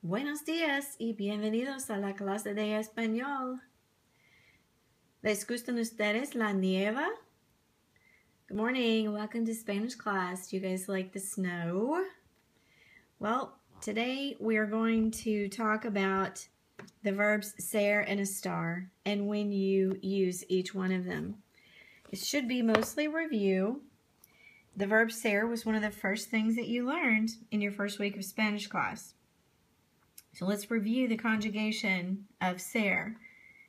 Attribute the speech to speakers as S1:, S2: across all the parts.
S1: Buenos días y bienvenidos a la clase de español. ¿Les gustan ustedes la nieve? Good morning, welcome to Spanish class. Do you guys like the snow? Well, today we are going to talk about the verbs ser and estar and when you use each one of them. It should be mostly review. The verb ser was one of the first things that you learned in your first week of Spanish class. So let's review the conjugation of ser.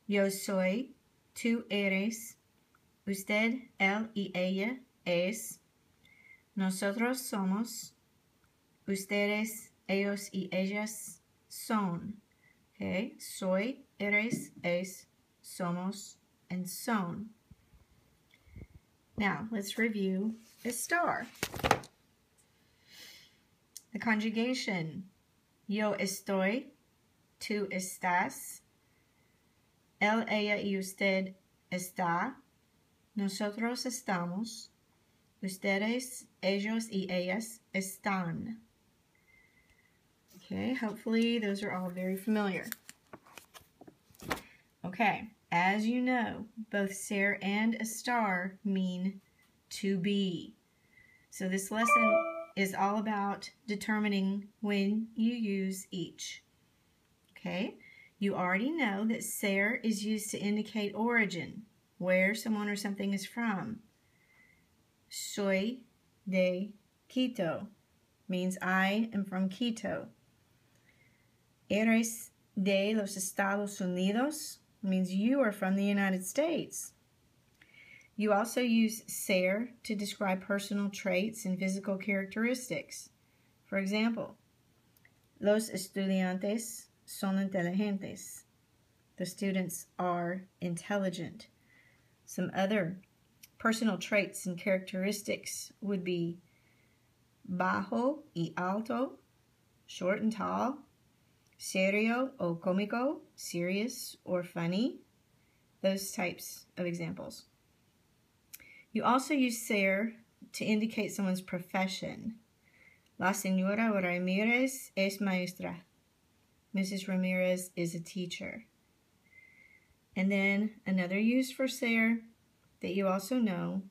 S1: Yo soy, tú eres, usted, él y ella es, nosotros somos, ustedes, ellos y ellas son. Okay, soy, eres, es, somos, and son. Now, let's review estar. The conjugation. Yo estoy, tú estás, él, ella y usted está, nosotros estamos, ustedes, ellos y ellas están. Okay, hopefully those are all very familiar. Okay, as you know, both ser and estar mean to be. So this lesson is all about determining when you use each. Okay, you already know that ser is used to indicate origin, where someone or something is from. Soy de Quito means I am from Quito. Eres de los Estados Unidos means you are from the United States. You also use ser to describe personal traits and physical characteristics. For example, los estudiantes son inteligentes. The students are intelligent. Some other personal traits and characteristics would be bajo y alto, short and tall, serio o cómico, serious or funny, those types of examples. You also use ser to indicate someone's profession. La señora Ramirez es maestra. Mrs. Ramirez is a teacher. And then another use for ser that you also know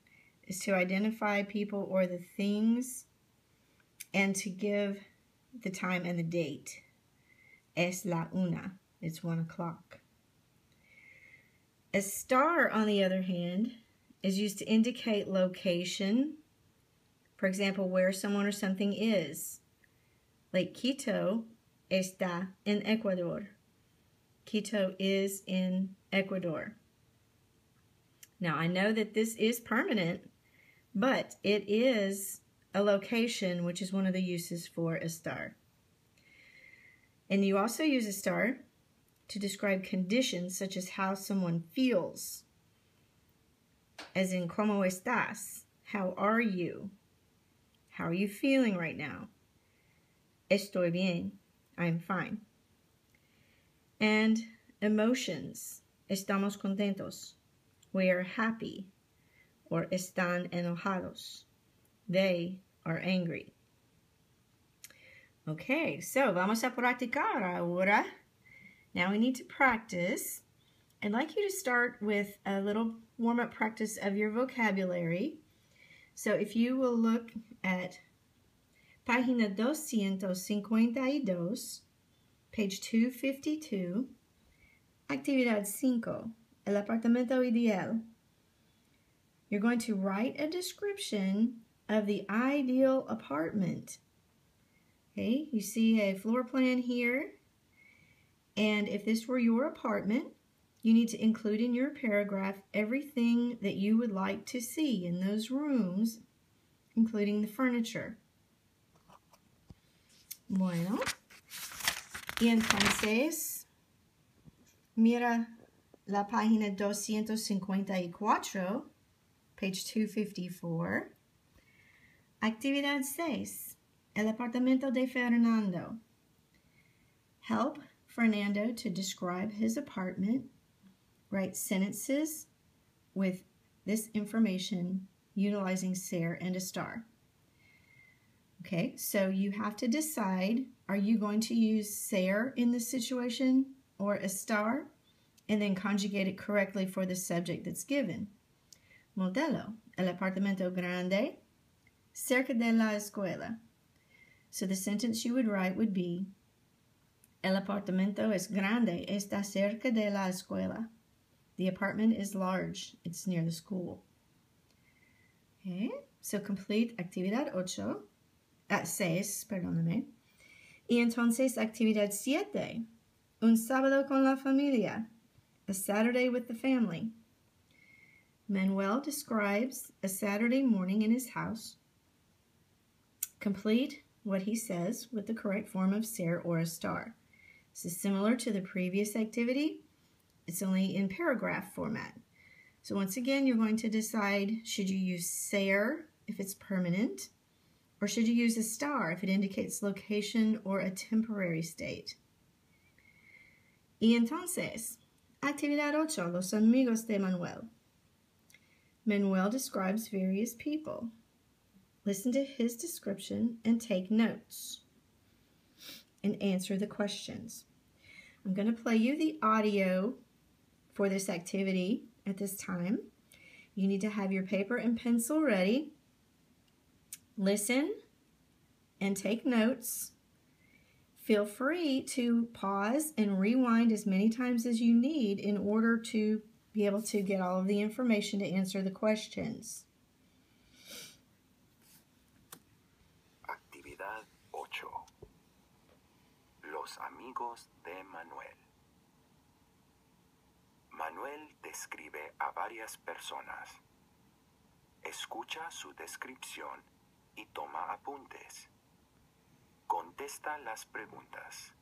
S1: is to identify people or the things and to give the time and the date. Es la una. It's 1 o'clock. Estar, on the other hand, is used to indicate location. For example, where someone or something is. Like Quito está en Ecuador. Quito is in Ecuador. Now, I know that this is permanent, but it is a location, which is one of the uses for estar. And you also use estar to describe conditions such as how someone feels. As in, ¿cómo estás? How are you? How are you feeling right now? Estoy bien. I'm fine. And emotions. Estamos contentos. We are happy. Or están enojados. They are angry. Okay, so vamos a practicar ahora. Now we need to practice. I'd like you to start with a little warm-up practice of your vocabulary. So if you will look at página 252, page 252, actividad 5, el apartamento ideal. You're going to write a description of the ideal apartment. Okay, you see a floor plan here, and if this were your apartment, you need to include in your paragraph everything that you would like to see in those rooms, including the furniture. Bueno, y entonces, mira la página 254, page 254. Actividad 6, el apartamento de Fernando. Help Fernando to describe his apartment. Write sentences with this information utilizing ser and estar. Okay, so you have to decide Are you going to use ser in this situation or estar and then conjugate it correctly for the subject that's given? Modelo, el apartamento grande, cerca de la escuela. So the sentence you would write would be, el apartamento es grande, está cerca de la escuela. The apartment is large, it's near the school. Okay, so complete actividad 6, perdóname. Y entonces actividad 7, un sábado con la familia, a Saturday with the family. Manuel describes a Saturday morning in his house. Complete what he says with the correct form of ser or estar. This is similar to the previous activity. It's only in paragraph format. So once again, you're going to decide, should you use ser if it's permanent, or should you use estar if it indicates location or a temporary state? Y entonces, actividad 8, los amigos de Manuel. Manuel describes various people. Listen to his description and take notes and answer the questions. I'm going to play you the audio for this activity at this time. You need to have your paper and pencil ready. Listen and take notes. Feel free to pause and rewind as many times as you need in order to be able to get all of the information to answer the questions.
S2: Actividad 8. Los amigos de Manuel. Manuel describe a varias personas. Escucha su descripción y toma apuntes. Contesta las preguntas.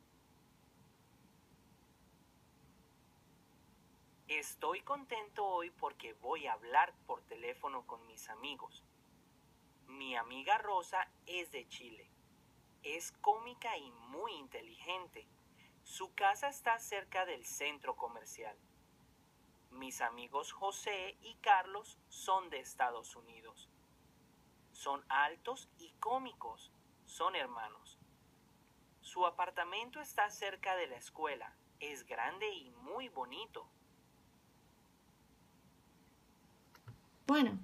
S3: Estoy contento hoy porque voy a hablar por teléfono con mis amigos. Mi amiga Rosa es de Chile. Es cómica y muy inteligente. Su casa está cerca del centro comercial. Mis amigos José y Carlos son de Estados Unidos. Son altos y cómicos. Son hermanos. Su apartamento está cerca de la escuela. Es grande y muy bonito.
S1: Bueno.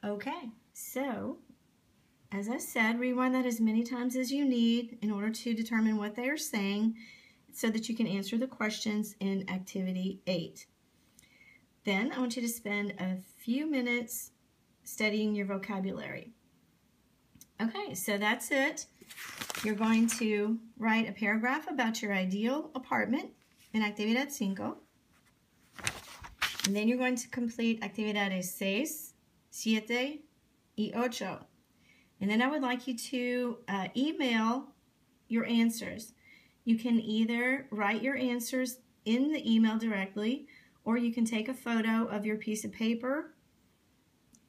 S1: Okay, so as I said, rewind that as many times as you need in order to determine what they are saying so that you can answer the questions in Activity 8. Then I want you to spend a few minutes studying your vocabulary. Okay, so that's it. You're going to write a paragraph about your ideal apartment in Actividad 5. And then you're going to complete Actividades 6, 7, y 8. And then I would like you to email your answers. You can either write your answers in the email directly, or you can take a photo of your piece of paper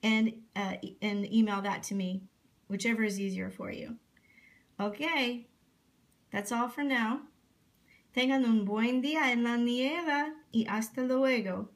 S1: and email that to me, whichever is easier for you. Okay, that's all for now. Tengan un buen día en la nieve y hasta luego.